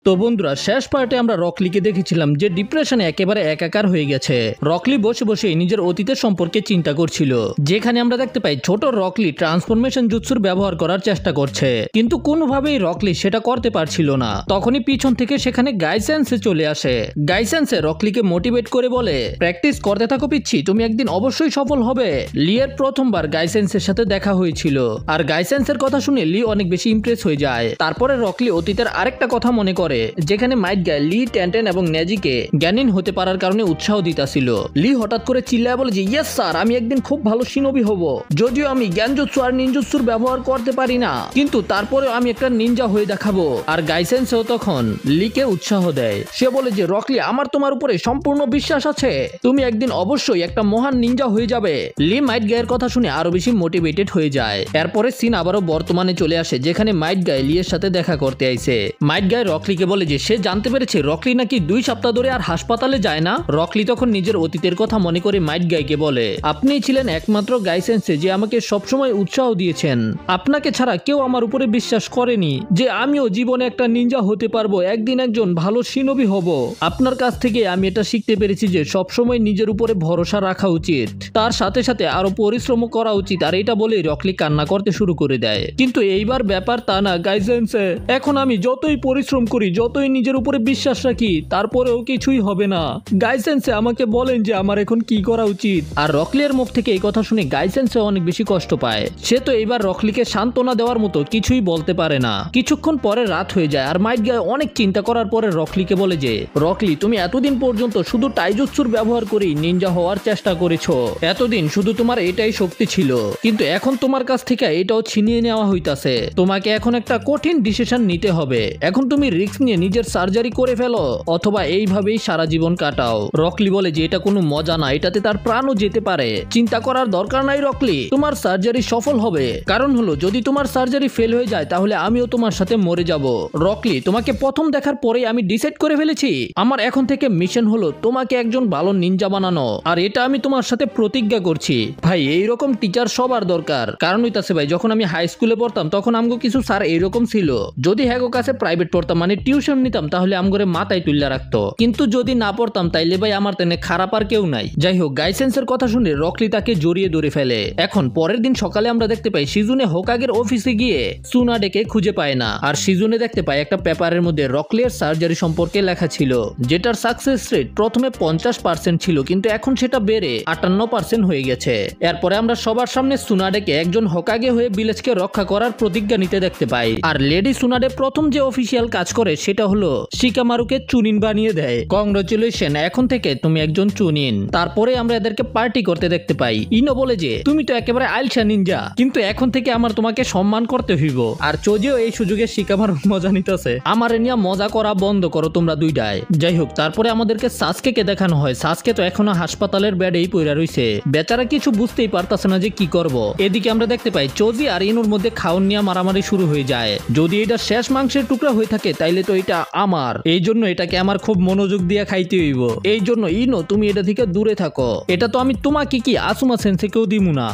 তো বন্ধুরা শেষ পার্টে আমরা রকলিকে দেখেছিলাম যে ডিপ্রেশনে একেবারে একাকার হয়ে গেছে। রকলি বসে বসে নিজের অতীতের সম্পর্কে চিন্তা করছিল, যেখানে আমরা দেখতে পাই ছোট রকলি ট্রান্সফরমেশন জুৎসুর ব্যবহার করার চেষ্টা করছে, কিন্তু কোনোভাবেই রকলি সেটা করতে পারছিল না। তখনই পিছন থেকে সেখানে গাইসেন্সে চলে আসে। গাইসেন্সে রকলিকে মোটিভেট করে বলে, প্র্যাকটিস করতে থাকো পিচ্ছি, তুমি একদিন অবশ্যই সফল হবে। লিয়ের প্রথমবার গাইসেন্সের সাথে দেখা হয়েছিল, আর গাইসেন্সের কথা শুনে লি অনেক বেশি ইমপ্রেস হয়ে যায়। তারপরে রকলি অতীতের আরেকটা কথা মনে করে, যেখানে মাইট গায় লি, টেনটেন এবং নেজিকে জ্ঞানীন হতে পারার কারণে উৎসাহ দিতাছিল। লি হঠাৎ করে চিল্লায় বলে যে ইয়েস স্যার, আমি একদিন খুব ভালো শিনোবি হব। যদিও আমি জ্ঞানজুৎসু আর নিনজুৎসুর ব্যবহার করতে পারি না, কিন্তু তারপরেও আমি একটা নিনজা হয়ে দেখাবো। আর গাইসেন্সও তখন লিকে উৎসাহ দেয়। সে বলে যে রকলি, আমার তোমার উপরে সম্পূর্ণ বিশ্বাস আছে, তুমি একদিন অবশ্যই একটা মহান নিনজা হয়ে যাবে। লি মাইট গায়ের কথা শুনে আরো বেশি মোটিভেটেড হয়ে যায়। এরপরে সিন আবারও বর্তমানে চলে আসে, যেখানে মাইট গায় লিয়ের সাথে দেখা করতে আইছে। মাইট গায় রকলিকে বলে যে সে জানতে পেরেছে রকলি নাকি 2 সপ্তাহ ধরে আর হাসপাতালে যায় না। রকলি তখন নিজের অতীতের কথা মনে করে মাইট গাইকে বলে, আপনিই ছিলেন একমাত্র গাইসেন্সে যে আমাকে সবসময় উৎসাহ দিয়েছেন। আপনাকে ছাড়া কেউ আমার উপরে বিশ্বাস করেনি যে আমিও জীবনে একটা নিনজা হতে পারবো, একদিন একজন ভালো শিনোবি হব। আপনার কাছ থেকে আমি এটা শিখতে পেরেছি যে সবসময় নিজের উপরে ভরসা রাখা উচিত, তার সাথে সাথে আরো পরিশ্রম করা উচিত। আর এটা বলে রকলি কান্না করতে শুরু করে দেয়। কিন্তু এইবার ব্যাপার তা না গাইসেন্সে, এখন আমি যতই পরিশ্রম করি, যতই নিজের উপরে বিশ্বাস রাখি, তারপরেও কিছুই হবে না। গাইসেন্সে আমাকে বলেন যে আমার এখন কি করা উচিত। আর রকলির মুখ থেকে এই কথা শুনে গাইসেন্সে অনেক বেশি কষ্ট পায়। সে তো এইবার রকলিকে সান্ত্বনা দেওয়ার মতো কিছুই বলতে পারে না। কিছুক্ষণ পরে রাত হয়ে যায়, আর মাইট গায় অনেক চিন্তা করার পরে রকলিকে বলে যে রকলি, তুমি এতদিন পর্যন্ত শুধু টাইজুৎসুর ব্যবহার করেই নিনজা হওয়ার চেষ্টা করেছো। এতদিন শুধু তোমার এটাই শক্তি ছিল, কিন্তু এখন তোমার কাছ থেকে এটাও ছিনিয়ে নেওয়া হইতাছে। তোমাকে এখন একটা কঠিন ডিসিশন নিতে হবে। এখন তুমি রিস্ক নিয়ে নিজের সার্জারি করে ফেলো, অথবা এইভাবেই সারা জীবন কাটাও। রকলি বলে যে এটা কোনো মজা না, এটাতে তার প্রাণও যেতে পারে। চিন্তা করার দরকার নাই রকলি, তোমার সার্জারি সফল হবে। কারণ হলো যদি তোমার সার্জারি ফেল হয়ে যায় তাহলে আমিও তোমার সাথে মরে যাব। রকলি, তোমাকে প্রথম দেখার পরেই আমি ডিসাইড করে ফেলেছি, আমার এখন থেকে মিশন হলো তোমাকে একজন ভালো নিনজা বানানো। আর এটা আমি তোমার সাথে প্রতিজ্ঞা করছি। ভাই, এইরকম টিচার সবার দরকার। কারণ হইতাছে ভাই, যখন আমি হাই স্কুলে পড়তাম তখন আমগো কিছু স্যার এইরকম ছিল, যদি হ্যাগো কাছে প্রাইভেট পড়তাম মানে টিউশন নিতাম, তাহলে আমগরে মাথায় তুল্লা রাখতো। কিন্তু যদি না পড়তাম তাইলে ভাই আমার তেনে খারাপ আর কেউ নাই। যাই হোক, গাইসেন্সের কথা শুনে রকলি তাকে জড়িয়ে ধরে ফেলে। এখন পরের দিন সকালে আমরা দেখতে পাই শিজুনে হোকাগের অফিসে গিয়ে সুনাডেকে খুঁজে পায় না। আর শিজুনে দেখতে পায় একটা পেপারের মধ্যে রকলির সার্জারি সম্পর্কে লেখা ছিল, যেটার সাকসেস রেট প্রথমে 50% ছিল, কিন্তু এখন সেটা বেড়ে 58% হয়ে গেছে। এরপরে আমরা সবার সামনে সুনাডেকে একজন হোকাগে হয়ে ভিলেজকে রক্ষা করার প্রতিজ্ঞা নিতে দেখতে পাই। আর লেডি সুনাডে প্রথম যে অফিসিয়াল কাজ করে সেটা হলো শিকামারুকে চুনিন বানিয়ে দেয়। কংগ্রাচুলেশন, এখন থেকে তুমি একজন চুনিন। তারপরে আমরা এদেরকে পার্টি করতে দেখতে পাই। ইনো বলে যে তুমি তো একেবারে আইলসা নিনজা, কিন্তু এখন থেকে আমার তোমাকে সম্মান করতে হইব। আর চোজিও এই সুযোগে শিকামারু মজা নিতেছে, আমার নিয়ে মজা করা বন্ধ করো তোমরা দুইটাই। যাই হোক, তারপরে আমাদেরকে সাসকেকে দেখানো হয়। সাসকে তো এখনো হাসপাতালের বেডেই পড়ে রইছে, বেচারা কিছু বুঝতেই পারতাছে না যে কি করব। এদিকে আমরা দেখতে পাই চোজি আর ইনোর মধ্যে খাওন নিয়ে মারামারি শুরু হয়ে যায়। যদি এটা শেষ মাংসের টুকরা হয়ে থাকে তাইলে তো এটা আমার, এই জন্য এটাকে আমার খুব মনোযোগ দিয়ে খাইতে হইব। এই জন্য ইনো তুমি এটা থেকে দূরে থাকো, এটা তো আমি তোমাকে কি আসুমা সেন্সেকেও দিমু না।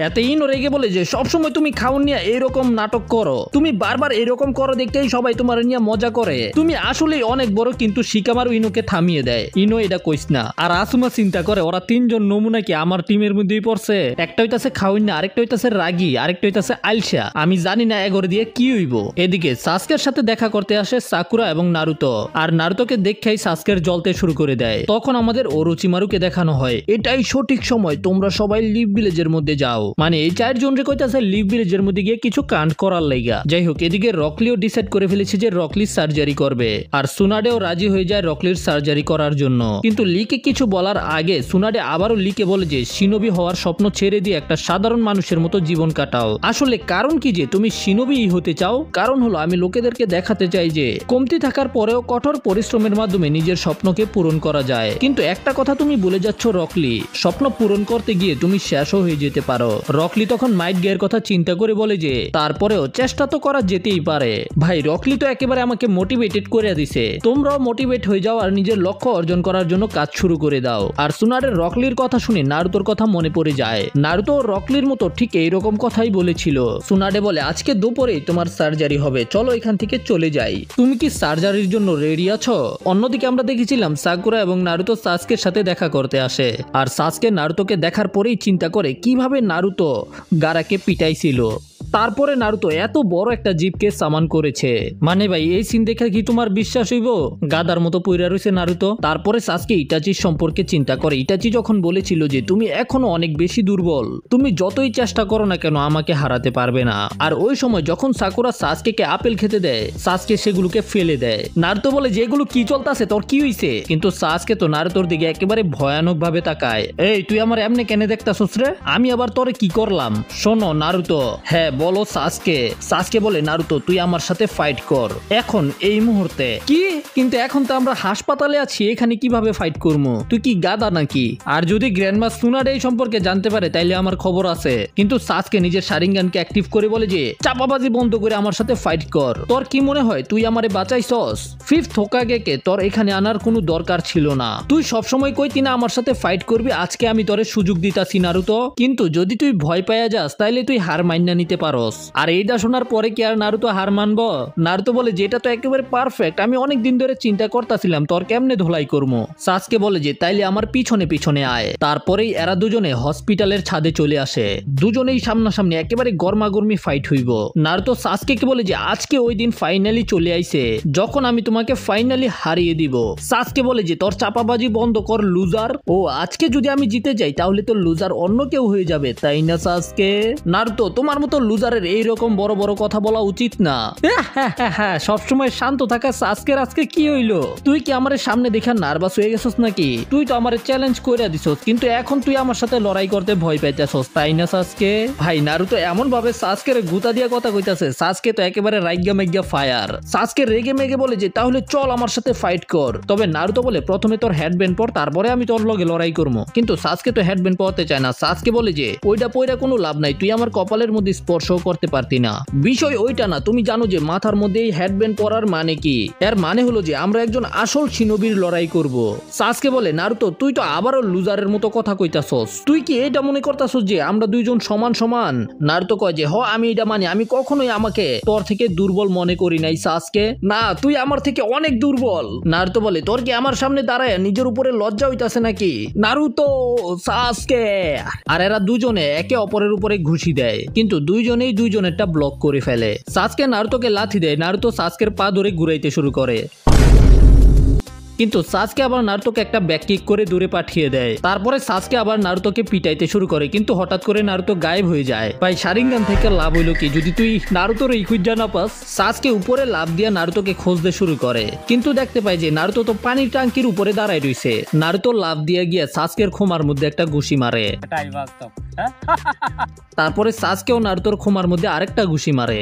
এতে ইনো রেগে বলে যে সবসময় তুমি খাওন নিয়ে এরকম নাটক করো, তুমি বারবার এরকম করো দেখতেই সবাই তোমার নিয়ে মজা করে, তুমি আসলেই অনেক বড়। কিন্তু শিকামারু ইনোকে থামিয়ে দেয়, ইনো এটা কইস না। আর আসুমা চিন্তা করে ওরা তিনজন নমুনা কি আমার টিমের মধ্যেই পড়ছে, একটা হইতাছে খাওন না, আরেকটা হইতাছে রাগি, আরেকটা হইতাছে আলসা। আমি জানি না এগোর দিয়ে কি হইব। এদিকে সাসকের সাথে দেখা করতে আসে সাকুরা এবং নারুতো। আর নারুতোকে দেখেই সাসকের জ্বলতে শুরু করে দেয়। তখন আমাদের ওরোচিমারুকে দেখানো হয়, এটাই সঠিক সময়, তোমরা সবাই লিভ ভিলেজের মধ্যে যাও। মানে এই 4 জন রে কইতাছে লিভ ভিলেজের মধ্যে গিয়ে কিছু কাণ্ড করার লাইগা। যাই হোক, এদিকে রকলিও ডিসাইড করে ফেলেছে যে রকলি সার্জারি করবে। আর সুনাডেও রাজি হয়ে যায় রকলির সার্জারি করার জন্য। কিন্তু লিকে কিছু বলার আগে সুনাডে আবারও লিকে বলে যে শিনোবি হওয়ার স্বপ্ন ছেড়ে দিয়ে একটা সাধারণ মানুষের মতো জীবন কাটাও। আসলে কারণ কি যে তুমি শিনোবি হতে চাও? কারণ হলো আমি লোকেদেরকে দেখাতে চাই যে কমতি থাকার পরেও কঠোর পরিশ্রমের মাধ্যমে নিজের স্বপ্নকে পূরণ করা যায়। কিন্তু একটা কথা তুমি ভুলে যাচ্ছ রকলি, স্বপ্ন পূরণ করতে গিয়ে তুমি শেষও হয়ে যেতে পারো। রকলি তখন মাইট গের কথা চিন্তা করে বলে যে তারপরেও চেষ্টা তো করা যেতেই পারে। ভাই, রকলি তো একেবারে আমাকে মোটিভেটেড করে দিছে, তোমরাও মোটিভেট হয়ে যাও আর নিজের লক্ষ্য অর্জন করার জন্য কাজ শুরু করে দাও। আর সুনাডের রকলির কথা শুনে নারুতোর কথা মনে পড়ে যায়। নারুতো রকলির মতো ঠিক এইরকম কথাই বলেছিল। সুনাডে বলে আজকে দুপুরেই তোমার সার্জারি হবে, চলো এখান থেকে চলে যাই। চাই। তুমি কি সার্জারির জন্য রেডি আছো? অন্যদিকে আমরা দেখেছিলাম সাকুরা এবং নারুতো সাসকের সাথে দেখা করতে আসে, আর সাসকে নারুতোকে দেখার পরেই চিন্তা করে কিভাবে নারুতো গারাকে পিটাইছিল। তারপরে নারুতো এত বড় একটা জিপকে সামান করেছে। মানে ভাই এই সিন দেখে কি তোমার বিশ্বাস হইব? গাদার মতো পইরা রয়েছে নারুতো। তারপরে সাসকে ইটাচির সম্পর্কে চিন্তা করে। ইটাচি যখন বলেছিল যে তুমি এখনো অনেক বেশি দুর্বল, তুমি যতই চেষ্টা করো না কেন আমাকে হারাতে পারবে না। আর ওই সময় যখন সাকুরা সাসকে আপেল খেতে দেয়, সাসকে সেগুলোকে ফেলে দেয়। নারুতো বলে যে এগুলো কি চলতেছে, তোর কি হইছে? কিন্তু সাসকে তো নারুতোর দিকে একেবারে ভয়ানক ভাবে তাকায়। এই তুই আমার এমনি কেন দেখতাছস রে? আমি আবার তোরে কি করলাম? শোনো নারুতো। হ্যাঁ বলো সাসকে। সাসকে বলে নারুতো তুই আমার সাথে ফাইট কর এখন এই মুহূর্তে। কি? কিন্তু এখন তো আমরা হাসপাতালে আছি, এখানে কিভাবে ফাইট করবো? তুই কি গাদা নাকি? আর যদি গ্র্যান্ডমা সুনার এই সম্পর্কে জানতে পারে তাইলে আমার খবর আছে। কিন্তু সাসকে নিজের শারিঙ্গানকে অ্যাক্টিভ করে বলে যে চাপাবাজি বন্ধ করে আমার সাথে ফাইট কর। তোর কি মনে হয় তুই আমারে বাঁচাইছস? ফিফথ হোকাগেকে তোর এখানে আনার কোনো দরকার ছিল না। তুই সবসময় কইতি না আমার সাথে ফাইট করবি, আজকে আমি তোরে সুযোগ দিতাছি নারুতো। কিন্তু যদি তুই ভয় পাইয়া যাস তাইলে তুই হার মাইনা নিতে পারস। আর এইটা শোনার পরে কি আর নারুতো হার মানবো? নারুতো বলে যে এটা তো একেবারে পারফেক্ট, আমি অনেক দিন ধরে চিন্তা করতেছিলাম তোর কেমনে ধোলাই করবো। সাসকে বলে যে তাইলে আমার পিছনে পিছনে আয়। তারপরেই এরা দুজনে হসপিটালের ছাদে চলে আসে। দুজনেই সামনাসামনি একেবারে গরমাগরমি ফাইট হইব। নারুতো সাসকে বলে যে আজকে ওই দিন ফাইনালি চলে আইছে যখন আমি তোমাকে ফাইনালি হারিয়ে দিব। সাসকে বলে যে তোর চাপাবাজি বন্ধ কর লুজার। ও আজকে যদি আমি জিতে যাই তাহলে তো লুজার অন্য কেউ হয়ে যাবে, তাই না সাসকে? নারুতো তোমার মতো লুজারের এইরকম বড় বড় কথা বলা উচিত না। হ্যাঁ সবসময় শান্ত থাকা সাসকের আজকে কি হইলো? তুই কি আমার সামনে দেখা নার্ভাস হয়ে গেছস নাকি? তুই তো আমার চ্যালেঞ্জ করে দিছস, কিন্তু এখন তুই আমার সাথে লড়াই করতে ভয় পাইতেছস, তাই না সাসকে? ভাই নারুতো এমন ভাবে সাসকের গুতা দিয়া কথা কইতাছে, সাসকে তো একেবারে রাইগা মেগা ফায়ার। সাসকে রেগে মেগে বলে যে তাহলে চল আমার সাথে ফাইট কর। তবে নারুতো বলে প্রথমে তোর হেডব্যান্ড পর, তারপরে আমি তোর লগে লড়াই করবো। কিন্তু সাসকে তো হেডব্যান্ড পরতে চায় না। সাসকে বলে যে ওইটা পয়রা কোনো লাভ নাই, তুই আমার কপালের মধ্যে স্পর্শ করতে পারতি না। বিষয় ওইটা না, তুমি জানো যে মাথার মধ্যে এই হেডব্যান্ড পরার মানে কি? এর মানে হলো যে আমরা একজন আসল শিনোবির লড়াই করব। সাসকে বলে নারুতো তুই তো আবারও লুজারের মতো কথা কইতাছস। তুই কি এটা মনে করতাছস যে আমরা দুইজন সমান সমান? নারুতো কয় যে আমি এটা মানি, আমি কখনোই আমাকে তোর থেকে দুর্বল মনে করি নাই সাসকে। না তুই আমার থেকে অনেক দুর্বল। নারুতো বলে তোর কি আমার সামনে দাঁড়ায় নিজের উপরে লজ্জা হইতাছে নাকি? নারুতো সাসকে। আর এরা দুজনে একে অপরের উপরে ঘুষি দেয়, কিন্তু দুইজনেই দুইজনেরটা ব্লক করে ফেলে। সাসকে নারুতোকে লাথি দেয়, নারুতো সাসকের পা ধরে ঘুরাইতে শুরু করে। কিন্তু সাসকে আবার নারুতোকে একটা ব্যাক কিক করে দূরে পাঠিয়ে দেয়। তারপরে সাসকে আবার নারুতোকে পিটাইতে শুরু করে, কিন্তু হঠাৎ করে নারুতো গায়েব হয়ে যায়। ভাই শারিঙ্গান থেকে লাভ হইলো কি যদি তুই নারুতোর এই খুঁজা না পাস? সাসকে উপরে লাভ দিয়া নারুতোকে খুঁজতে শুরু করে, কিন্তু দেখতে পায় যে নারুতো তো পানির ট্যাঙ্কির উপরে দাঁড়ায় রইছে। নারুতো লাভ দিয়ে গিয়ে সাসকের খোমার মধ্যে একটা ঘুষি মারে। তারপরে সাসকেও নারুতোর খোমার মধ্যে আরেকটা ঘুষি মারে।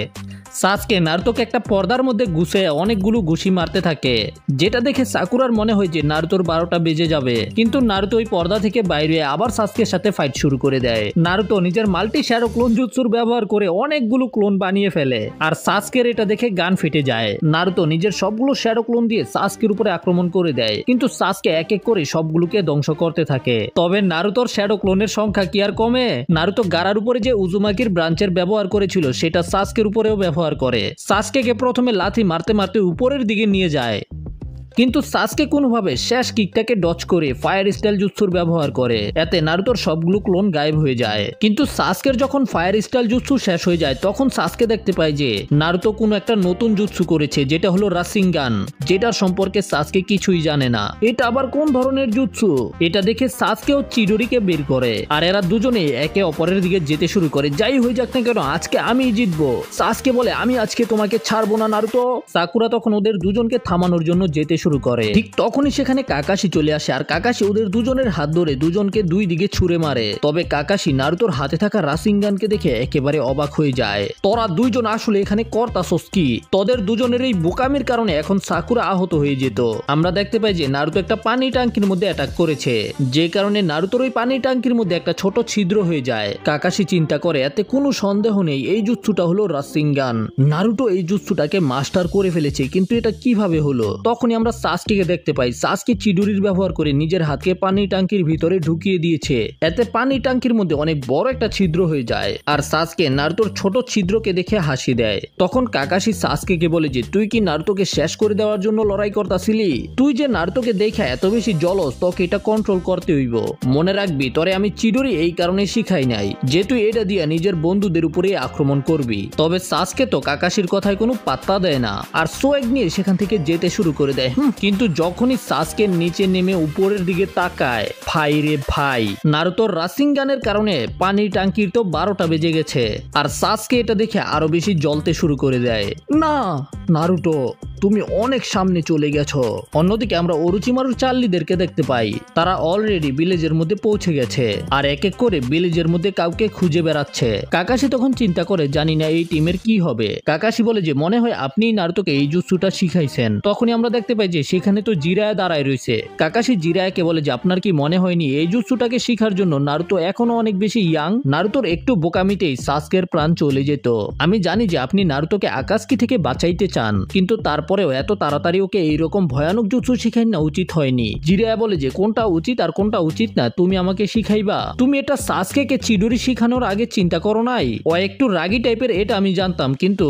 সাসকে নারুতোকে একটা পর্দার মধ্যে গুছে অনেকগুলো ঘুষি মারতে থাকে, যেটা দেখে সাকুরার মনে হয় যে নারুতোর 12টা বেজে যাবে। কিন্তু নারুতো ওই পর্দা থেকে বাইরে আবার সাসকের সাথে ফাইট শুরু করে দেয়। নারুতো নিজের মাল্টি শ্যাডো ক্লোন জুৎসুর ব্যবহার করে অনেকগুলো ক্লোন বানিয়ে ফেলে, আর সাসকের এটা দেখে গান ফেটে যায়। নারুতো নিজের সবগুলো শ্যাডো ক্লোন দিয়ে সাসকের উপরে আক্রমণ করে দেয়, কিন্তু সাসকে এক এক করে সবগুলোকে ধ্বংস করতে থাকে। তবে নারুতোর শ্যাডো ক্লোনের সংখ্যা কি আর কমে? নারুতো গারার উপরে যে উজুমাকির ব্রাঞ্চের ব্যবহার করেছিল সেটা সাসকের উপরেও ব্যবহার করে। সাসকেকে প্রথমে লাথি মারতে মারতে উপরের দিকে নিয়ে যায়, কিন্তু সাসকে কোনোভাবে শেষ কিকটাকে ডচ করে ফায়ার স্টাইল জুৎসুর ব্যবহার করে। এতে নারুতোর সবগুলো ক্লোন গায়েব হয়ে যায়। কিন্তু সাসকের যখন ফায়ার স্টাইল জুৎসু শেষ হয়ে যায় তখন সাসকে দেখতে পায় যে নারুতো কোনো একটা নতুন জুৎসু করেছে, যেটা হলো রাসিঙ্গান, যেটার সম্পর্কে সাসকে কিছুই জানে না। এটা আবার কোন ধরনের জুৎসু? এটা দেখে সাসকেও চিডোরিকে বের করে, আর এরা দুজনে একে অপরের দিকে যেতে শুরু করে। যাই হয়ে যাক না কেন আজকে আমি জিতবো। সাসকে বলে আমি আজকে তোমাকে ছাড়বো না নারুতো। সাকুরা তখন ওদের দুজনকে থামানোর জন্য যেতে শুরু করে। ঠিক তখনই সেখানে কাকাশি চলে আসে, আর কাকাশি ওদের দুজনের হাত ধরে দুজনকে দুই দিকে ছুঁড়ে মারে। তবে কাকাশি নারুতোর হাতে থাকা রাসিঙ্গানকে দেখে একেবারে অবাক হয়ে যায়। তোরা দুইজন আসলে এখানে করতাছস কি? তোদের দুজনের এই বোকামির কারণে এখন সাকুরা আহত হয়ে যেত। আমরা দেখতে পাই যে নারুতো একটা পানি ট্যাঙ্কির মধ্যে অ্যাটাক করেছে, যে কারণে নারুতোর ওই পানি ট্যাঙ্কির মধ্যে একটা ছোট ছিদ্র হয়ে যায়। কাকাশি চিন্তা করে এতে কোনো সন্দেহ নেই এই জুৎসুটা হলো রাসিঙ্গান। নারুতো এই জুৎসুটাকে মাস্টার করে ফেলেছে, কিন্তু এটা কিভাবে হলো? তখনই আমরা আমরা সাসকেকে দেখতে পাই সাসকে চিডুরির ব্যবহার করে নিজের হাতকে পানি ট্যাঙ্কির ভিতরে ঢুকিয়ে দিয়েছে। এতে পানি ট্যাঙ্কির মধ্যে অনেক বড় একটা ছিদ্র হয়ে যায় আর সাসকে নারুতোর ছোট ছিদ্রকে দেখে হাসি দেয়। তখন কাকাশি সাসকেকে বলে যে তুই কি নারুতোকে শেষ করে দেওয়ার জন্য লড়াই করতাছিলি? তুই যে নারুতোকে দেখে এত বেশি জলস, তোকে এটা কন্ট্রোল করতে হইব। মনে রাখবি তোরে আমি চিডুরি এই কারণে শিখাই নাই যে তুই এটা দিয়া নিজের বন্ধুদের উপরে আক্রমণ করবি। তবে সাসকে তো কাকাশির কথায় কোনো পাত্তা দেয় না আর সোয়েগ নিয়ে সেখান থেকে যেতে শুরু করে দেয়। কিন্তু যখনই সাসকে নিচে নেমে উপরের দিকে তাকায়, ভাই রে ভাই, নারুতোর রাসিঙ্গানের কারণে পানির ট্যাঙ্কির তো 12টা বেজে গেছে আর সাসকে এটা দেখে আরো বেশি জ্বলতে শুরু করে দেয়। না নারুতো, তুমি অনেক সামনে চলে গেছো। অন্যদিকে আমরা ওরোচিমারুর চার্লিদেরকে দেখতে পাই, তারা অলরেডি ভিলেজের মধ্যে পৌঁছে গেছে আর এক এক করে ভিলেজের মধ্যে কাউকে খুঁজে বেড়াচ্ছে। কাকাশি তখন চিন্তা করে জানি না এই টিমের কি হবে। কাকাশি বলে যে মনে হয় আপনি নারুতোকে এই জুৎসুটা শিখাইছেন। তখনই আমরা দেখতে পাই যে সেখানে তো জিরায়া দাঁড়ায় রয়েছে। কাকাশি জিরায়াকে বলে যে আপনার কি মনে হয়নি এই জুৎসুটাকে শিখার জন্য নারুতো এখনো অনেক বেশি ইয়াং? নারুতোর একটু বোকামিতেই সাসকের প্রাণ চলে যেত। আমি জানি যে আপনি নারুতোকে আকাশকি থেকে বাঁচাইতে চান, কিন্তু তারপরেও এত তাড়াতাড়ি ওকে এইরকম ভয়ানক জুৎসু শিখাই না উচিত হয়নি। জিরায়া বলে যে কোনটা উচিত আর কোনটা উচিত না তুমি আমাকে শিখাইবা? তুমি এটা সাসকেকে চিডুরি শিখানোর আগে চিন্তা করো নাই? ও একটু রাগী টাইপের এটা আমি জানতাম, কিন্তু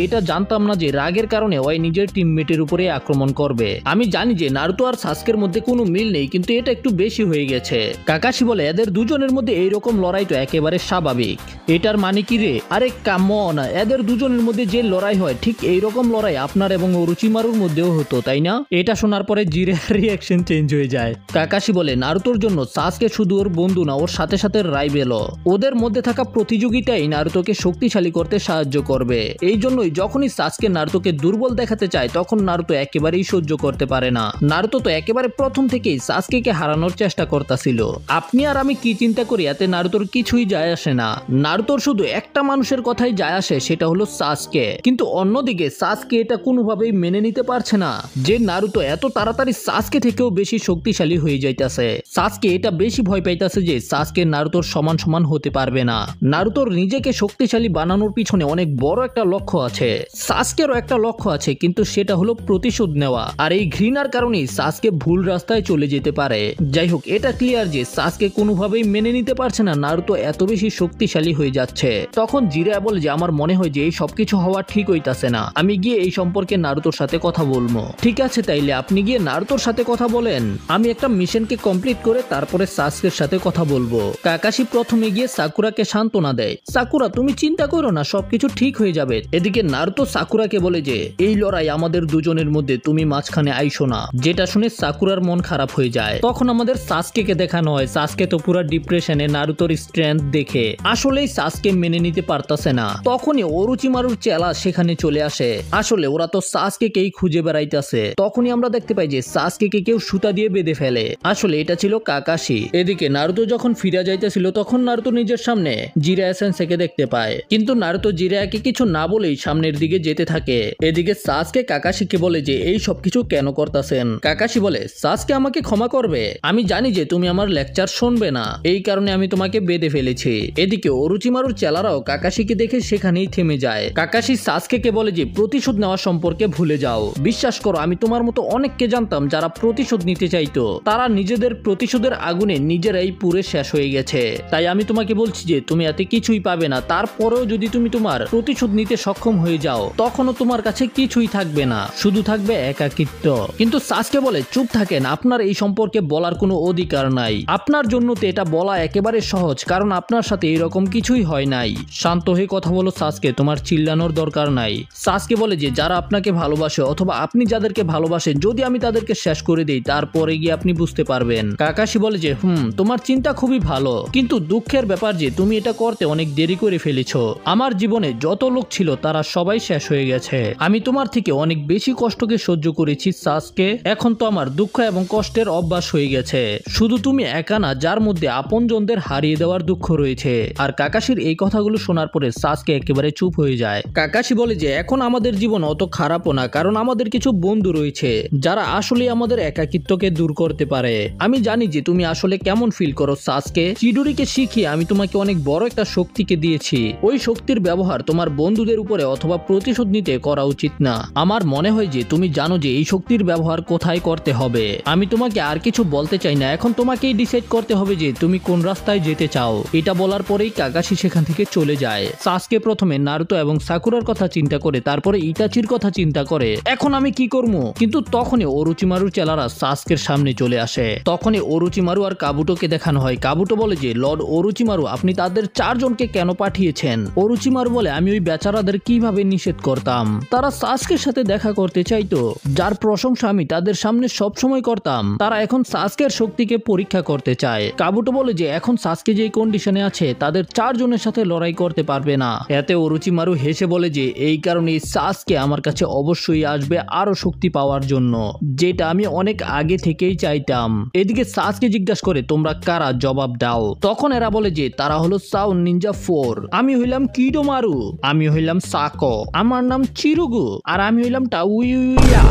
এটা জানতাম না যে রাগের কারণে ও নিজের টিমমেটের উপরে আক্রমণ করবে। আমি জানি যে নারুতো আর সাসকের মধ্যে কোনো মিল নেই, কিন্তু এটা একটু বেশি হয়ে গেছে। কাকাশি বলে এদের দুজনের মধ্যে এইরকম লড়াই তো একেবারে স্বাভাবিক। এটার মানে কি রে? আরে কামন, এদের দুজনের মধ্যে যে লড়াই হয় ঠিক এইরকম লড়াই আপনার এবং ওরোচিমারুর মধ্যেও হতো, তাই না? এটা শোনার পরে জিরার রিঅ্যাকশন চেঞ্জ হয়ে যায়। কাকাশি বলে নারুতোর জন্য সাসকে শুধু ওর বন্ধু না, ওর সাথে সাথে রাইভেলও। ওদের মধ্যে থাকা প্রতিযোগিতাই নারুতোকে শক্তিশালী করতে সাহায্য করবে। এই জন্যই যখনই সাসকে নারুতোকে দুর্বল দেখাতে চায় তখন নারুতো একেবারেই সহ্য করতে পারে না। নারুতো তো একেবারে প্রথম থেকেই সাসকেকে হারানোর চেষ্টা করতেছিল। আপনি আর আমি কি চিন্তা করি এতে নারুতোর কিছুই যায় আসে না। নারুতোর শুধু একটা মানুষের কথাই যায় আসে, সেটা হলো সাসকে। কিন্তু অন্যদিকে সাসকে এটা কোনোভাবেই মেনে নিতে পারছে না যে নারুতো এত তাড়াতাড়ি সাসকে থেকেও বেশি শক্তিশালী হয়ে যাইতাছে। সাসকে এটা বেশি ভয় পাইতাছে যে সাসকে নারুতোর সমান সমান হতে পারবে না। নারুতোর নিজেকে শক্তিশালী বানানোর পিছনে অনেক বড় একটা লক্ষ্য আছে। সাসকেরও একটা লক্ষ্য আছে, কিন্তু সেটা হলো প্রতিশোধ নেওয়া। আর এই ঘৃণার কারণেই সাসকে ভুল রাস্তায় চলে যেতে পারে। যাই হোক, এটা ক্লিয়ার যে সাসকে কোনোভাবেই মেনে নিতে পারছে না নারুতো এত বেশি শক্তিশালী হয়ে যাচ্ছে। তখন জিরায়া বলে যে আমার মনে হয় যে এই সবকিছু হওয়া ঠিক হইতাছে না, আমি গিয়ে এই সম্পর্কে নারুতোর সাথে কথা বলবো। ঠিক আছে, তাইলে আপনি গিয়ে নারুতোর সাথে কথা বলেন, আমি একটা মিশনকে কমপ্লিট করে তারপরে সাসকের সাথে কথা বলবো। কাকাশি প্রথমে গিয়ে সাকুরাকে সান্ত্বনা দেয়, সাকুরা তুমি চিন্তা করো না, সবকিছু ঠিক হয়ে যাবে। এদিকে নারুতো সাকুরাকে বলে যে এই লড়াই আমাদের দুজনের মধ্যে, তুমি মাঝখানে আইসো না। যেটা শুনে সাকুরার মন খারাপ হয়ে যায়। তখন আমাদের সাসকেকে দেখানো হয়। সাসকে তো পুরো ডিপ্রেশনে নারুতোর স্ট্রেংথ দেখে আসলেই সাসকে মেনে নিতে পারতাছে না। তখনই ওরোচিমারুর চেলা সেখানে চলে আসে। আসলে ওরা তো সাসকেকেই খুঁজে বেড়াইতেছে। তখনই আমরা দেখতে পাই যে সাসকেকে কেউ সুতা দিয়ে বেঁধে ফেলে। আসলে এটা ছিল কাকাশি। এদিকে নারুতো যখন ফিরে যাইতেছিল তখন নারুতো নিজের সামনে জিরায়া সেন্সেকে দেখতে পায়, কিন্তু নারুতো জিরায়াকে কিছু না বলেই সামনের দিকে যেতে থাকে। এদিকে সাসকে কাকাশিকে বলে যে এই সবকিছু কেন করতেছেন? কাকাশি বলে সাসকে আমাকে ক্ষমা করবে, আমি জানি যে তুমি আমার লেকচার শুনবে না, এই কারণে আমি তোমাকে বেঁধে ফেলেছি। এদিকে ওরোচিমারুর চেলারাও কাকাশিকে দেখে সেখানেই থেমে যায়। কাকাশি সাসকেকে বলে যে প্রতিশোধ নেওয়া সম্পর্কে ভুলে যাও। বিশ্বাস করো, আমি তোমার মতো অনেককে জানতাম যারা প্রতিশোধ নিতে চাইতো, তারা নিজেদের প্রতিশোধের আগুনে নিজেরাই পুড়ে শেষ হয়ে গেছে। তাই আমি তোমাকে বলছি যে তুমি এতে কিছুই পাবে না। তারপরেও যদি তুমি তোমার প্রতিশোধ নিতে সক্ষম হয়ে যাও তখনও তোমার কাছে কিছুই থাকবে না, শুধু থাকবে একাকিত্ব। কিন্তু সাসকে বলে চুপ থাকেন, আপনার এই সম্পর্কে বলার কোনো অধিকার নাই। আপনার জন্য তো এটা বলা একেবারে সহজ, কারণ আপনার সাথে এরকম কিছুই হয় নাই। শান্ত হয়ে কথা বলো সাসকে, তোমার চিল্লানোর দরকার নাই। সাসকে বলে যে যারা আপনাকে ভালোবাসে অথবা আপনি যাদেরকে ভালোবাসেন, যদি আমি তাদেরকে শেষ করে দেই তারপরে গিয়ে আপনি বুঝতে পারবেন। কাকাশি বলে যে তোমার চিন্তা খুবই ভালো, কিন্তু দুঃখের ব্যাপার যে তুমি এটা করতে অনেক দেরি করে ফেলেছো। আমার জীবনে যত লোক ছিল তারা সবাই শেষ হয়ে গেছে। আমি তোমার থেকে অনেক বেশি কষ্টকে সহ্য করেছি সাসকে। এখন তো আমার দুঃখ এবং কষ্টের অভ্যাস হয়ে গেছে। শুধু তুমি একা না, যার মধ্যে আপনজনদের হারিয়ে দেওয়ার দুঃখ রয়েছে। আর কাকাশির এই কথাগুলো শোনার পরে সাসকে একেবারে চুপ হয়ে যায়। কাকাশি বলে যে এখন আমাদের জীবন অত খারাপ থাকো না, কারণ আমাদের কিছু বন্ধু রয়েছে যারা আসলে আমাদের একাকিত্বকে দূর করতে পারে। আমি জানি যে তুমি আসলে কেমন ফিল করো সাসকে। চিডুরিকে শিখিয়ে আমি তোমাকে অনেক বড় একটা শক্তিকে দিয়েছি। ওই শক্তির ব্যবহার তোমার বন্ধুদের উপরে অথবা প্রতিশোধ নিতে করা উচিত না। আমার মনে হয় যে তুমি জানো যে এই শক্তির ব্যবহার কোথায় করতে হবে। আমি তোমাকে আর কিছু বলতে চাই না, এখন তোমাকেই ডিসাইড করতে হবে যে তুমি কোন রাস্তায় যেতে চাও। এটা বলার পরেই কাকাশি সেখান থেকে চলে যায়। সাসকে প্রথমে নারুতো এবং সাকুরার কথা চিন্তা করে, তারপরে ইটাচির কথা চিন্তা করে এখন আমি কি করবো। কিন্তু তখনই ওরোচিমারুর চেলারা সাসকের সামনে চলে আসে। তখনই ওরোচিমারু আর কাবুটোকে দেখানো হয়। কাবুটো বলে যে লর্ড ওরোচিমারু, আপনি তাদের 4 জনকে কেন পাঠিয়েছেন? ওরোচিমারু বলে আমি ওই বেচারাদের কিভাবে নিষেধ করতাম। তারা সাসকের সাথে দেখা করতে চাইতো, যার প্রশংসা আমি তাদের সামনে সবসময় করতাম। তারা এখন সাসকের শক্তিকে পরীক্ষা করতে চায়। কাবুটো বলে যে এখন সাসকে যে কন্ডিশনে আছে তাদের 4 জনের সাথে লড়াই করতে পারবে না। এতে ওরোচিমারু হেসে বলে যে এই কারণে সাসকে আমার কাছে অবশ্যই আসবে আরো শক্তি পাওয়ার জন্য, যেটা আমি অনেক আগে থেকেই চাইতাম। এদিকে সাসকে জিজ্ঞাসা করে তোমরা কারা, জবাব দাও। তখন এরা বলে যে তারা হলো সাউন নিনজা 4, আমি হইলাম কিডোমারু, আমি হইলাম সাকো, আমার নাম চিরুগু, আর আমি হইলাম টাউইয়া,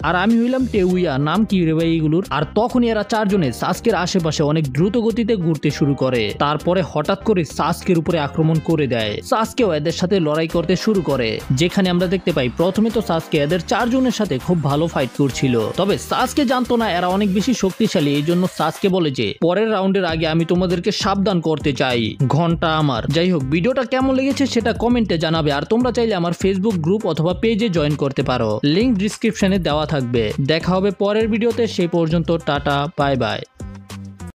আর আমি হইলাম টেউইয়া। নাম কি রে ভাই এগুলোর? আর তখনই এরা 4 জনে সাসকের আশেপাশে অনেক দ্রুত গতিতে ঘুরতে শুরু করে। তারপরে হঠাৎ করে সাসকের উপরে আক্রমণ করে দেয়। সাসকেও এদের সাথে লড়াই করতে শুরু করে, যেখানে আমরা দেখতে পাই প্রথমে তো সাসকে এদের 4 জনের সাথে খুব ভালো ফাইট করছিল। তবে সাসকে জানতো না এরা অনেক বেশি শক্তিশালী। এই জন্য সাসকে বলে যে পরের রাউন্ডের আগে আমি তোমাদেরকে সাবধান করতে চাই। ঘন্টা আমার। যাই হোক, ভিডিওটা কেমন লেগেছে সেটা কমেন্টে জানাবে। আর তোমরা চাইলে আমার ফেসবুক গ্রুপ অথবা পেজে জয়েন করতে পারো, লিংক ডিসক্রিপশনে দেওয়া থাকবে। দেখা হবে পরের ভিডিওতে, সেই পর্যন্ত টাটা, বাই বাই।